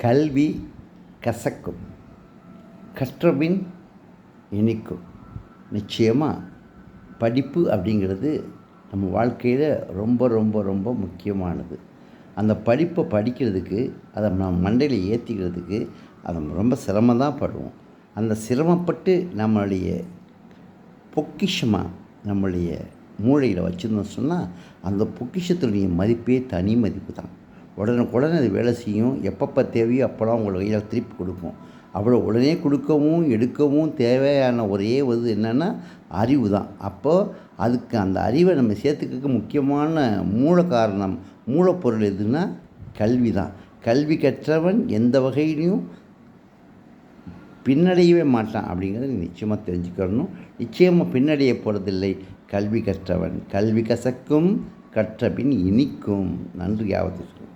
கல்வி கசக்கும், கற்றபின் இனிக்கும். நிச்சயமாக படிப்பு அப்படிங்கிறது நம்ம வாழ்க்கையில் ரொம்ப ரொம்ப ரொம்ப முக்கியமானது. அந்த படிப்பை படிக்கிறதுக்கு, அதை நம்ம மண்டையில் ஏற்றிக்கிறதுக்கு அதை ரொம்ப சிரமம் தான் படுவோம். அந்த சிரமப்பட்டு நம்மளுடைய பொக்கிஷமாக நம்மளுடைய மூளையில் வச்சுருந்தோம் சொன்னால், அந்த பொக்கிஷத்துடைய மதிப்பே தனி மதிப்பு தான். உடனுக்குடனே அது வேலை செய்யும். எப்பப்போ தேவையோ அப்போலாம் உங்கள் கையில் திருப்பி கொடுக்கும். அவ்வளோ உடனே கொடுக்கவும் எடுக்கவும் தேவையான ஒரே என்னென்னா அறிவு தான். அப்போது அதுக்கு அந்த அறிவை நம்ம சேர்த்துக்கிறதுக்கு முக்கியமான மூல காரணம், மூலப்பொருள் எதுன்னா கல்வி தான். கல்வி கற்றவன் எந்த வகையிலையும் பின்னடையவே மாட்டான் அப்படிங்கிறத நிச்சயமாக தெரிஞ்சுக்கணும். நிச்சயமாக பின்னடைய போகிறதில்லை. கல்வி கற்றவன் கல்வி கசக்கும், கற்றபின் இனிக்கும். நன்றி. யாவத்தையும் சொல்லுங்கள்.